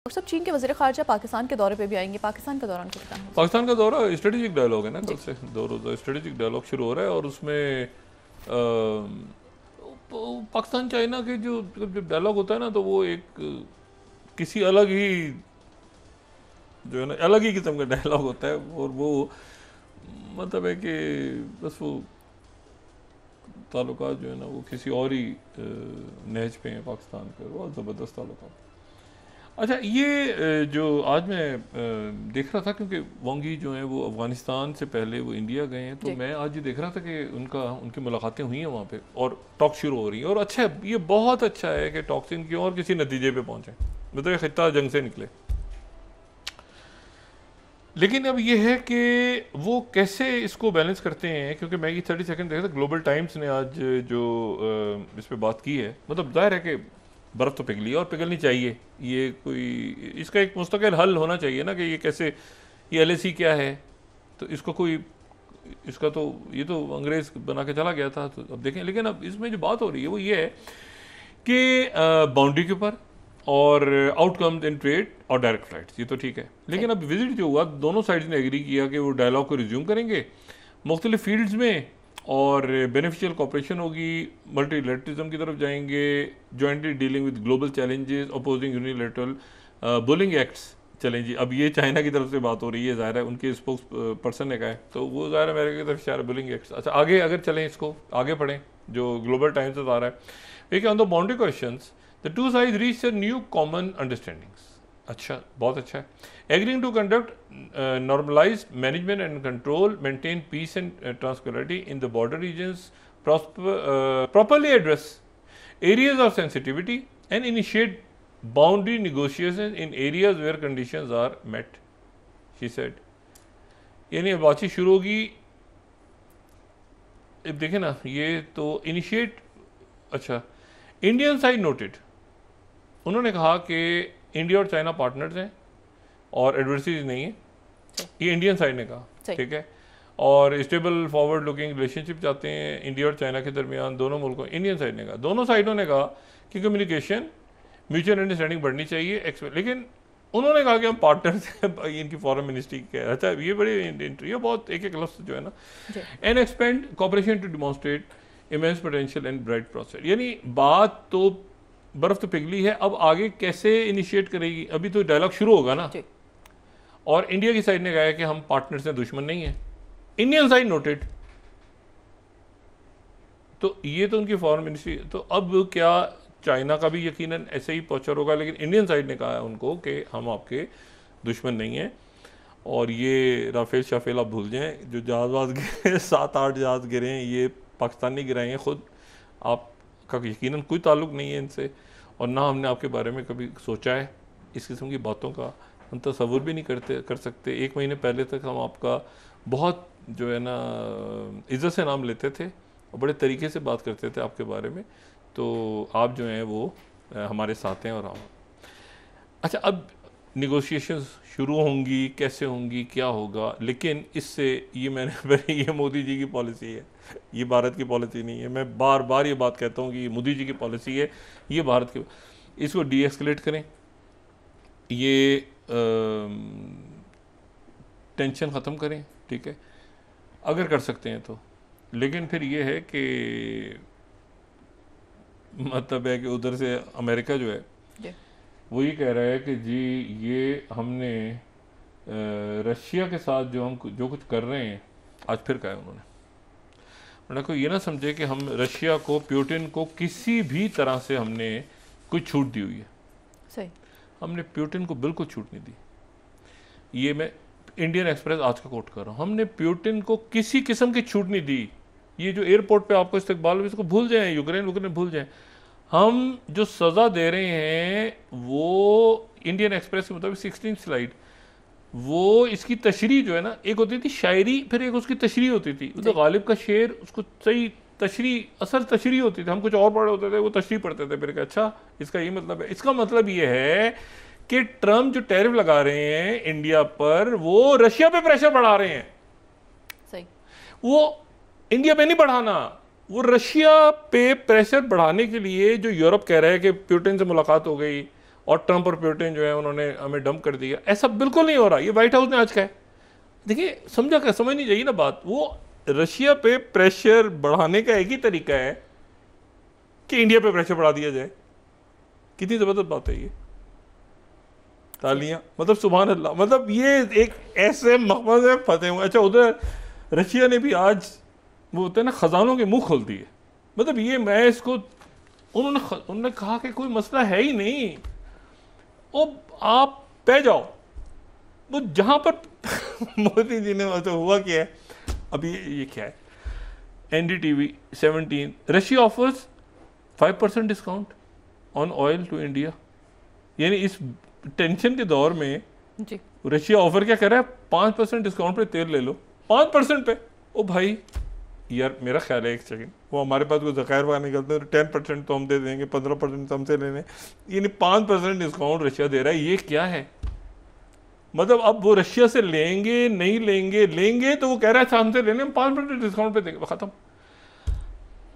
और सब चीन के वज़ीर ख़ारजा पाकिस्तान के दौरे पे भी आएंगे। पाकिस्तान का दौरान कितना है? पाकिस्तान का दौरा स्ट्रेटेजिक डायलॉग है ना, कल से 2 रोज़ा स्ट्रेटेजिक डायलॉग शुरू हो रहा है और उसमें पाकिस्तान चाइना के जो डायलॉग होता है ना, तो वो एक किसी अलग ही जो है ना अलग ही किस्म का डायलॉग होता है और वो मतलब है कि बस वो ताल्लुकात जो है ना वो किसी और ही नहज पे हैं पाकिस्तान के, बहुत ज़बरदस्त ताल्लुकात। अच्छा, ये जो आज मैं देख रहा था, क्योंकि वांगी जो हैं वो अफ़गानिस्तान से पहले वो इंडिया गए हैं, तो मैं आज ये देख रहा था कि उनकी मुलाकातें हुई हैं वहाँ पे और टॉक शुरू हो रही हैं। और अच्छा है, ये बहुत अच्छा है कि टॉक्स इनकी और किसी नतीजे पे पहुँचे, मतलब ये खित्ता जंग से निकले। लेकिन अब ये है कि वो कैसे इसको बैलेंस करते हैं, क्योंकि मैं ये 30 सेकंड देखा था, ग्लोबल टाइम्स ने आज जो इस पे बात की है, मतलब जाहिर है कि बर्फ़ तो पिघली है और पिघलनी चाहिए, ये कोई इसका एक मुस्तकिल हल होना चाहिए ना कि ये कैसे, ये LAC क्या है, तो इसको कोई इसका तो ये तो अंग्रेज़ बना के चला गया था, तो अब देखें। लेकिन अब इसमें जो बात हो रही है वो ये है कि बाउंड्री के ऊपर और आउटकम्स इन ट्रेड और डायरेक्ट फ्लाइट्स, ये तो ठीक है। लेकिन अब विजिट जो हुआ, दोनों साइड्स ने एग्री किया कि वो डायलॉग को रिज्यूम करेंगे मुख्तलिफ फील्ड्स में और बेनिफिशियल कॉपरेशन होगी, मल्टीलेटरिज्म की तरफ जाएंगे, jointly dealing with global challenges, opposing unilateral bullying acts चलेंगे। अब ये चाइना की तरफ से बात हो रही है, ज़ाहिर है उनके स्पोक्स पर्सन ने कहा है, तो वो ज़ाहिर है अमेरिका की तरफ से बुलिंग एक्ट्स। अच्छा, आगे अगर चलें, इसको आगे पढ़ें जो ग्लोबल टाइम्स से आ रहा है, देखिए on the boundary questions the two sides reach a new common understandings. अच्छा, बहुत अच्छा है। Agreeing to conduct normalise management and control, maintain peace and transparency in the border regions, properly address areas of sensitivity and initiate boundary negotiations in areas where conditions are met, she said। यानी अब बातचीत शुरू होगी। अब देखें ना, ये तो इनिशिएट, अच्छा, इंडियन साइड नोटेड, उन्होंने कहा कि इंडिया और चाइना पार्टनर्स हैं और एडवर्सरीज नहीं है, ये इंडियन साइड ने कहा, ठीक है। और स्टेबल फॉरवर्ड लुकिंग रिलेशनशिप चाहते हैं इंडिया और चाइना के दरमियान, दोनों मुल्कों, इंडियन साइड ने कहा। दोनों साइडों ने कहा कि कम्युनिकेशन, म्यूचुअल अंडरस्टैंडिंग बढ़नी चाहिए, लेकिन उन्होंने कहा कि हम पार्टनर्स हैं इनकी फॉरेन मिनिस्ट्री के। अच्छा, ये बड़ी ये बहुत एक लफ्ज़ जो है ना, and expand cooperation to demonstrate immense potential and bright prospect. यानी बात तो बर्फ़ तो पिघली है, अब आगे कैसे इनिशिएट करेगी, अभी तो डायलॉग शुरू होगा ना। और इंडिया की साइड ने कहा है कि हम पार्टनर्स हैं, दुश्मन नहीं है, इंडियन साइड नोटेड। तो ये तो उनकी फॉरेन मिनिस्ट्री। तो अब क्या चाइना का भी यकीनन ऐसे ही पहुंचा होगा, लेकिन इंडियन साइड ने कहा है उनको कि हम आपके दुश्मन नहीं हैं। और ये राफेल शाफेल आप भूल जाएं, जो जहाज़ गिरे 7-8 जहाज़ गिरे हैं, ये पाकिस्तानी गिराए हैं खुद, आपका यकीनन कोई ताल्लुक़ नहीं है इनसे, और ना हमने आपके बारे में कभी सोचा है। इस किस्म की बातों का हम तसव्वुर भी नहीं कर सकते। 1 महीने पहले तक हम आपका बहुत जो है ना इज़्ज़त से नाम लेते थे और बड़े तरीके से बात करते थे आपके बारे में, तो आप जो हैं वो हमारे साथ हैं और हम। अच्छा, अब निगोशिएशंस शुरू होंगी, कैसे होंगी, क्या होगा, लेकिन इससे ये मैंने ये मोदी जी की पॉलिसी है, ये भारत की पॉलिसी नहीं है। मैं बार बार ये बात कहता हूँ कि ये मोदी जी की पॉलिसी है, ये भारत की। इसको डी एस्केलेट करें, ये टेंशन ख़त्म करें, ठीक है, अगर कर सकते हैं तो। लेकिन फिर ये है कि मतलब है कि उधर से अमेरिका जो है वो ये कह रहा है कि जी ये हमने रशिया के साथ जो कुछ कर रहे हैं, आज फिर कहा है उन्होंने को ये ना समझे कि हम रशिया को, प्यूटिन को किसी भी तरह से हमने कोई छूट दी हुई है। सही, हमने प्यूटिन को बिल्कुल छूट नहीं दी। ये मैं इंडियन एक्सप्रेस आज का कोट कर रहा हूँ, हमने प्यूटिन को किसी किस्म की छूट नहीं दी। ये जो एयरपोर्ट पे आपको इस्तकबाल, इसको भूल जाएं, यूक्रेन भूल जाएं। हम जो सज़ा दे रहे हैं वो इंडियन एक्सप्रेस के मुताबिक 16 स्लाइड, वो इसकी तशरीह जो है ना, एक होती थी शायरी, फिर एक उसकी तशरीह होती थी। तो गालिब का शेर, उसको सही तशरीह, असल तशरीह होती थी, हम कुछ और पढ़े होते थे, वो तशरीह पढ़ते थे। फिर अच्छा, इसका ये मतलब है, इसका मतलब ये है कि ट्रम्प जो टैरिफ लगा रहे हैं इंडिया पर, वो रशिया पे प्रेशर बढ़ा रहे हैं। सही, वो इंडिया पे नहीं बढ़ाना, वो रशिया पे प्रेशर बढ़ाने के लिए, जो यूरोप कह रहा है कि प्यूटिन से मुलाकात हो गई और ट्रंप और पुतिन जो है उन्होंने हमें डंप कर दिया। ऐसा बिल्कुल नहीं हो रहा, ये व्हाइट हाउस ने आज कहा है। देखिए समझनी चाहिए ना बात। वो रशिया पे प्रेशर बढ़ाने का एक ही तरीका है कि इंडिया पे प्रेशर बढ़ा दिया जाए। कितनी जबरदस्त बात है ये, तालियां, मतलब सुभान अल्लाह। मतलब ये एक ऐसे मकमल में फंसे हुए। अच्छा उधर रशिया ने भी आज वो होते हैं ना खजानों के मुंह खोल दिए। मतलब ये मैं इसको उन्होंने कहा कि कोई मसला है ही नहीं, ओ आप पे जाओ। वो जहां पर मोदी जी ने तो हुआ क्या है अभी, ये क्या है, NDTV 17 Russia offers 5% discount on oil to India. यानी इस टेंशन के दौर में जी रशिया ऑफर क्या कर रहा है, 5% डिस्काउंट पे तेल ले लो, 5% पे। ओ भाई यार मेरा ख्याल है, एक सेकंड, वो हमारे पास कोई ज़खायर वहाँ निकलते हैं 10% तो हम दे देंगे, 15% तो हमसे लेने, यानी 5% डिस्काउंट रशिया दे रहा है। ये क्या है मतलब? अब वो रशिया से लेंगे नहीं लेंगे, लेंगे तो वो कह रहा है हमसे लेने में 5% डिस्काउंट पे देंगे, खत्म।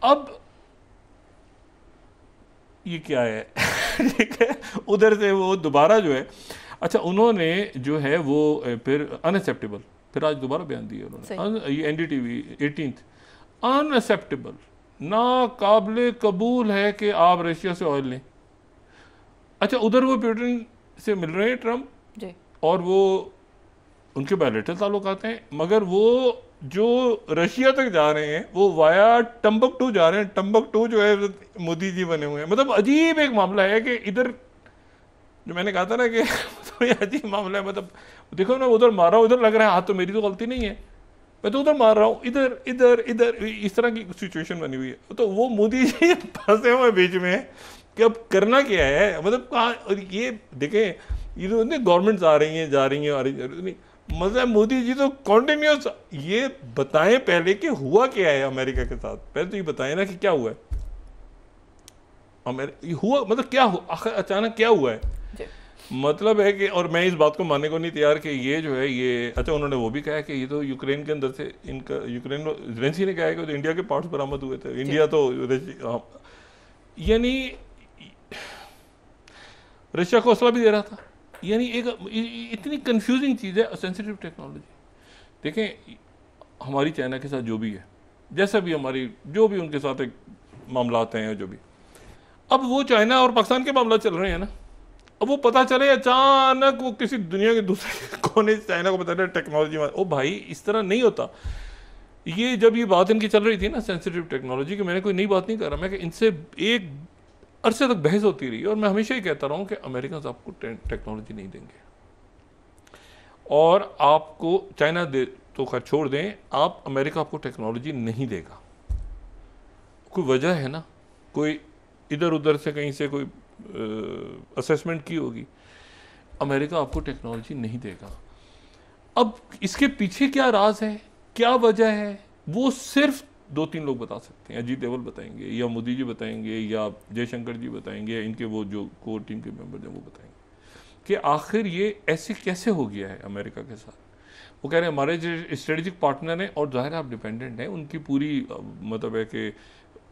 अब ये क्या है ठीक है। उधर से वो दोबारा जो है, अच्छा उन्होंने जो है वो फिर अनएक्सेप्टेबल, फिर आज दोबारा बयान दिया उन्होंने, ये NDTV 18 अनएक्सेप्टेबल, नाकाबिले कबूल है कि आप रशिया से ऑयल लें। अच्छा उधर वो पुतिन से मिल रहे हैं ट्रंप जी, और वो उनके बायलैटरल ताल्लुकात हैं, मगर वो जो रशिया तक जा रहे हैं वो वाया टम्बकटू जा रहे हैं। टम्बकटू जो है मोदी जी बने हुए हैं। मतलब अजीब एक मामला है कि इधर जो मैंने कहा था ना कि तो ये अजीब मामला है। मतलब देखो ना, उधर मारा उधर लग रहा है हाथ तो मेरी तो गलती नहीं है, मैं तो उधर मार रहा हूँ, इधर इधर इधर, इस तरह की सिचुएशन बनी हुई है। तो वो मोदी जी फंसे हुए बीच में कि अब करना क्या है। मतलब कहाँ ये देखें, ये तो गवर्नमेंट्स आ रही हैं जा रही हैं, आ रही नहीं, मतलब मोदी जी तो कॉन्टिन्यूस। ये बताएं पहले कि हुआ क्या है अमेरिका के साथ, पहले तो ये बताएं ना कि क्या हुआ है ये हुआ, मतलब क्या हुआ आखिर, अचानक क्या हुआ है। मतलब है कि, और मैं इस बात को मानने को नहीं तैयार कि ये जो है ये, अच्छा उन्होंने वो भी कहा है कि ये तो यूक्रेन के अंदर से इनका, यूक्रेन जेलेंस्की ने कहा है कि तो इंडिया के पार्ट्स बरामद हुए थे, इंडिया तो यानी रशिया को हौसला भी दे रहा था। यानी एक इतनी कंफ्यूजिंग चीज़ है सेंसिटिव टेक्नोलॉजी। देखें हमारी चाइना के साथ जो भी है, जैसा भी हमारी जो भी उनके साथ एक मामला आते हैं जो भी, अब वो चाइना और पाकिस्तान के मामला चल रहे हैं ना, अब वो पता चले अचानक वो किसी दुनिया के दूसरे कोने से चाइना को पता चले टेक्नोलॉजी में, ओ भाई इस तरह नहीं होता। ये जब ये बात इनकी चल रही थी ना सेंसिटिव टेक्नोलॉजी की, मैंने कोई नई बात नहीं कर रहा, मैं कि इनसे एक अरसे तक बहस होती रही और मैं हमेशा ही कहता रहा हूँ कि अमेरिका आपको टेक्नोलॉजी नहीं देंगे और आपको चाइना दे तो खैर छोड़ दें, आप अमेरिका आपको टेक्नोलॉजी नहीं देगा। कोई वजह है ना, कोई इधर उधर से कहीं से कोई असेसमेंट की होगी, अमेरिका आपको टेक्नोलॉजी नहीं देगा। अब इसके पीछे क्या राज है, क्या वजह है, वो सिर्फ 2-3 लोग बता सकते हैं। अजीत देवल बताएंगे या मोदी जी बताएंगे या जयशंकर जी बताएंगे या इनके वो जो कोर टीम के मेंबर हैं वो बताएंगे कि आखिर ये ऐसे कैसे हो गया है अमेरिका के साथ। वो कह रहे हैं हमारे जो स्ट्रेटेजिक पार्टनर हैं और ज़ाहिर आप डिपेंडेंट हैं उनकी पूरी, मतलब है कि,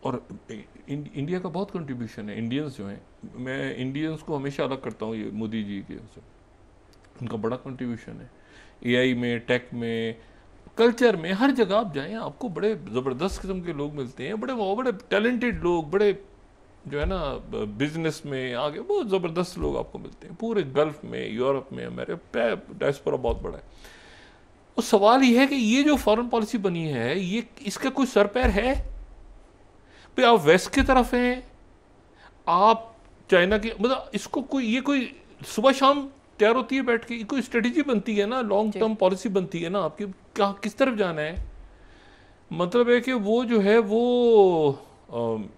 और इंडिया का बहुत कंट्रीब्यूशन है। इंडियंस जो हैं, मैं इंडियंस को हमेशा अलग करता हूँ ये मोदी जी के से, उनका बड़ा कंट्रीब्यूशन है AI में, टेक में, कल्चर में, हर जगह आप जाएं आपको बड़े ज़बरदस्त किस्म के लोग मिलते हैं, बड़े टैलेंटेड लोग, बड़े जो है ना बिजनेस में आगे बहुत ज़बरदस्त लोग आपको मिलते हैं। पूरे गल्फ में, यूरोप में, अमेरिका डायस्पोरा बहुत बड़ा है। और सवाल ये है कि ये जो फॉरेन पॉलिसी बनी है, ये इसका कोई सर पैर है भाई? आप वेस्ट की तरफ हैं, आप चाइना की, मतलब इसको कोई, ये कोई सुबह शाम तैयार होती है बैठ के, कोई स्ट्रेटेजी बनती है ना, लॉन्ग टर्म पॉलिसी बनती है ना आपकी, कहाँ किस तरफ जाना है। मतलब है कि वो जो है वो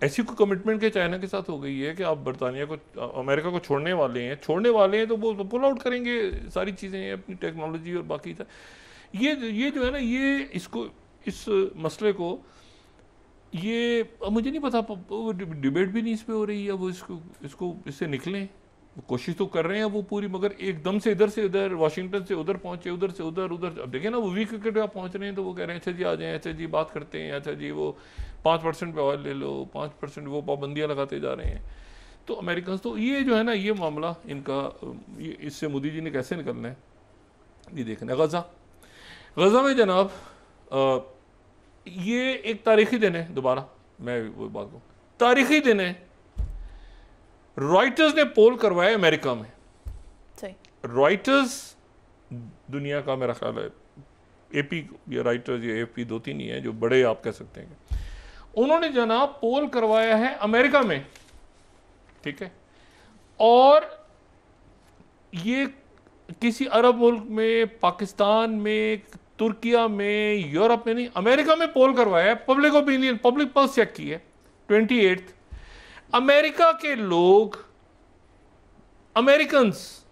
ऐसी कोई कमिटमेंट के चाइना के साथ हो गई है कि आप बरतानिया को, अमेरिका को छोड़ने वाले हैं तो वो पुल आउट करेंगे सारी चीज़ें, अपनी टेक्नोलॉजी और बाकी था। ये जो है ना, ये इसको, इस मसले को, ये अब मुझे नहीं पता, वो डिबेट भी नहीं इस पे हो रही है, वो इसको इससे निकलें, कोशिश तो कर रहे हैं वो पूरी, मगर एकदम से इधर से उधर, वाशिंगटन से उधर पहुंचे, उधर से उधर। अब देखें ना वो वीक क्रिकेट आप पहुंच रहे हैं तो वो कह रहे हैं अच्छा जी आ जाएं, अच्छा जी बात करते हैं, अच्छा जी वो 5% पे ऑयल ले लो, 5% वो पाबंदियां लगाते जा रहे हैं। तो अमेरिकन तो ये जो है ना ये मामला इनका इससे मोदी जी ने कैसे निकलना है ये देखना है। गज़ा में जनाब ये एक तारीखी दिन है, दोबारा मैं वो बात कहूँ, तारीखी दिन है। रॉयटर्स ने पोल करवाया अमेरिका में। रॉयटर्स दुनिया का मेरा ख्याल है एपी या राइटर्स या एपी 2-3 ही है जो बड़े आप कह सकते हैं। उन्होंने जनाब पोल करवाया है अमेरिका में, ठीक है, और ये किसी अरब मुल्क में, पाकिस्तान में, तुर्किया में, यूरोप में नहीं, अमेरिका में पोल करवाया है। Public opinion, public pulse check की है 28। अमेरिका के लोग, अमेरिकन्स,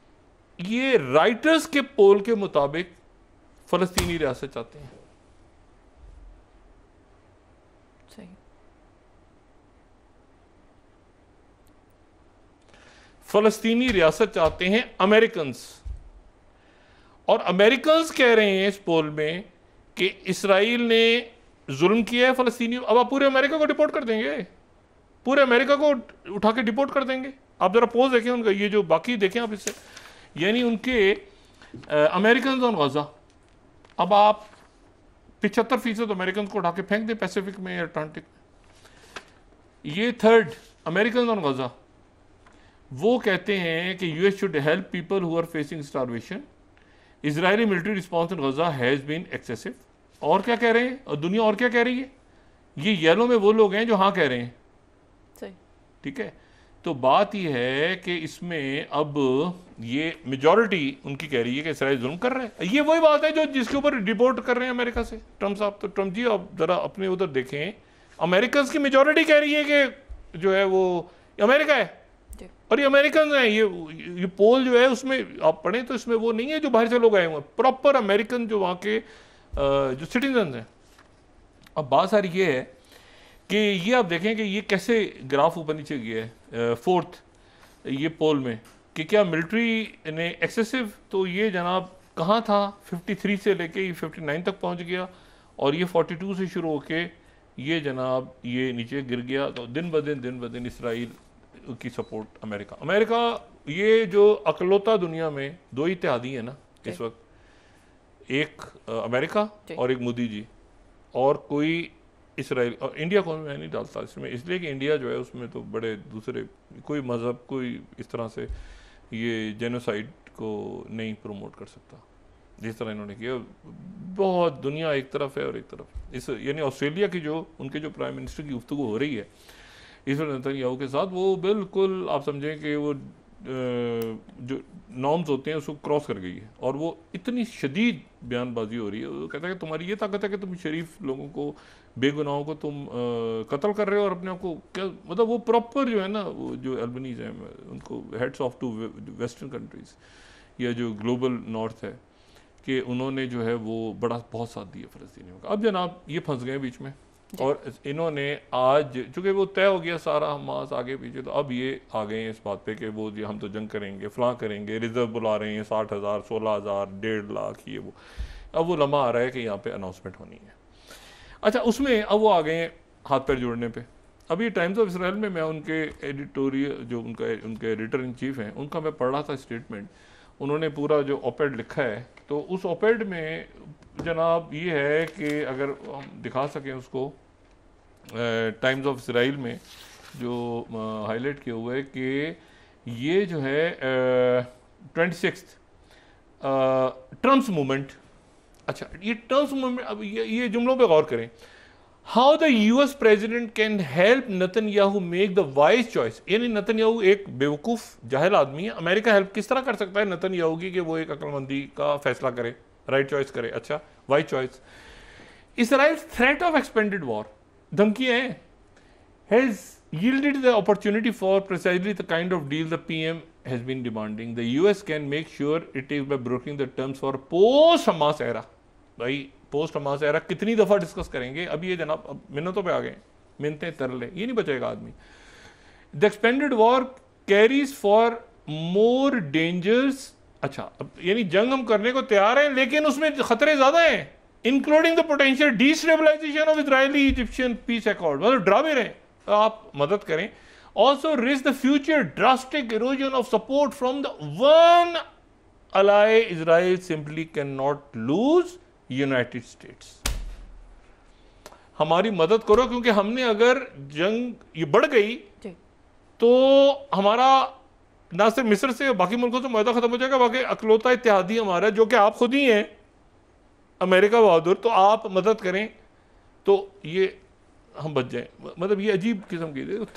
ये राइटर्स के पोल के मुताबिक फलस्तीनी रियासत चाहते हैं। सही। फलस्तीनी रियासत चाहते हैं अमेरिकन्स, और अमेरिकन्स कह रहे हैं इस पोल में कि इसराइल ने जुल्म किया है फलस्तीनियों। अब आप पूरे अमेरिका को डिपोर्ट कर देंगे, पूरे अमेरिका को उठा के डिपोर्ट कर देंगे। आप जरा पोज देखें उनका, ये जो बाकी देखें आप इससे, यानी उनके अमेरिकन ऑन गजा। अब आप 75% अमेरिकन को उठा के फेंक दें पैसिफिक में या अटलांटिक में। ये थर्ड अमेरिकन ऑन गजा, वो कहते हैं कि US should help people who are facing starvation, Israeli military response in Gaza has been excessive. और क्या कह रहे हैं, और दुनिया और क्या कह रही है? ये येलो में वो लोग हैं जो हाँ कह रहे हैं, सही, ठीक है। तो बात यह है कि इसमें अब ये मेजॉरिटी उनकी कह रही है कि इसराइल जुल्म कर रहा है। ये वही बात है जो जिसके ऊपर डिपोर्ट कर रहे हैं अमेरिका से ट्रम्प साहब। तो ट्रम्प जी आप जरा अपने उधर देखें, अमेरिकन की मेजॉरिटी कह रही है कि जो है वो अमेरिका है, और ये अमेरिकन है। ये पोल जो है उसमें आप पढ़ें तो इसमें वो नहीं है जो बाहर से लोग आए हुए हैं, प्रॉपर अमेरिकन जो वहाँ के जो सिटीजन हैं। अब बात सारी ये है कि ये आप देखें कि ये कैसे ग्राफ ऊपर नीचे गया है फोर्थ ये पोल में, कि क्या मिलिट्री ने एक्सेसिव, तो ये जनाब कहाँ था 53 से लेके ये 59 तक पहुँच गया, और ये 42 से शुरू होके ये जनाब ये नीचे गिर गया। तो दिन ब दिन इसराइल की सपोर्ट अमेरिका ये जो अकलौता दुनिया में दो ही इत्तेहादी है ना इस वक्त, एक अमेरिका और एक मोदी जी, और कोई इसराइल। और इंडिया को मैं नहीं डालता इसमें, इसलिए कि इंडिया जो है उसमें तो बड़े दूसरे कोई मज़हब कोई इस तरह से ये जेनोसाइड को नहीं प्रमोट कर सकता जिस तरह इन्होंने किया। बहुत दुनिया एक तरफ है और एक तरफ इस, यानी ऑस्ट्रेलिया की जो उनके जो प्राइम मिनिस्टर की गुफ्तगू हो रही है इस वक्त नेतन्याहू के साथ, वो बिल्कुल आप समझें कि वो जो नॉर्म्स होते हैं उसको क्रॉस कर गई है, और वो इतनी शदीद बयानबाजी हो रही है। वो कहता है कि तुम्हारी ये ताकत है कि तुम शरीफ लोगों को, बेगुनाहों को तुम कत्ल कर रहे हो और अपने आप को क्या, मतलब वो प्रॉपर जो है ना, वो जो एल्बनीज हैं उनको heads of two western countries या जो ग्लोबल नॉर्थ है, कि उन्होंने जो है वो बहुत साथ दिया फ़लस्तीनियों का। अब जनाब ये फंस गए बीच में, और इन्होंने आज चूँकि वो तय हो गया सारा हमास आगे पीछे, तो अब ये आ गए हैं इस बात पे कि वो जी हम तो जंग करेंगे, फलां करेंगे, रिजर्व बुला रहे हैं 60,000, 16,000, 1.5 लाख, ये वो। अब वो लम्हा आ रहा है कि यहाँ पे अनाउंसमेंट होनी है। अच्छा, उसमें अब वो आ गए हैं हाथ पैर जोड़ने पे। अब ये टाइम्स ऑफ इसराइल में मैं उनके एडिटोरियल जो उनके एडिटर इन चीफ हैं उनका मैं पढ़ रहा था स्टेटमेंट, उन्होंने पूरा जो ओपेड लिखा है, तो उस ओपेड में जनाब ये है कि अगर हम दिखा सकें उसको, टाइम्स ऑफ इसराइल में जो हाईलाइट किया हुआ है कि ये जो है 26 ट्रम्प्स मूवमेंट। अच्छा, ये ट्रम्प्स मूवमेंट, अब ये जुमलों पे गौर करें। How the US president can help Netanyahu make the wise choice, यानी नेतन्याहू एक बेवकूफ़ जाहिल आदमी है, अमेरिका हेल्प किस तरह कर सकता है नेतन्याहू की कि वो एक अक्लमंदी का फैसला करे, राइट चॉइस करे। अच्छा, wise choice. Israel threat of expanded war, धमकियां हैं, has yielded the opportunity for precisely the kind of deal the PM has been demanding. The US can make sure it is by brokering the terms for post Hamas era. भाई post Hamas era कितनी दफ़ा discuss करेंगे? अब ये जनाब अब मिन्नतों पे आ गए, मिन्नतें तरले, ये नहीं बचेगा आदमी। The expanded war carries for more dangers. अच्छा, अब यानी जंग हम करने को तैयार हैं लेकिन उसमें खतरे ज़्यादा हैं, including the potential destabilisation of Israeli Egyptian peace accord. मतलब डरा भी रहे हैं, आप मदद करें also risk the future drastic erosion of support from the one ally Israel simply cannot lose, United States. हमारी मदद करो, क्योंकि हमने अगर जंग ये बढ़ गई तो हमारा ना सिर्फ मिस्र से बाकी मुल्कों से मुआहदा खत्म हो जाएगा, बाकी अकलौता इत्तेहादी हमारा जो कि आप खुद ही हैं, अमेरिका बहादुर, तो आप मदद करें तो ये हम बच जाएं। मतलब ये अजीब किस्म की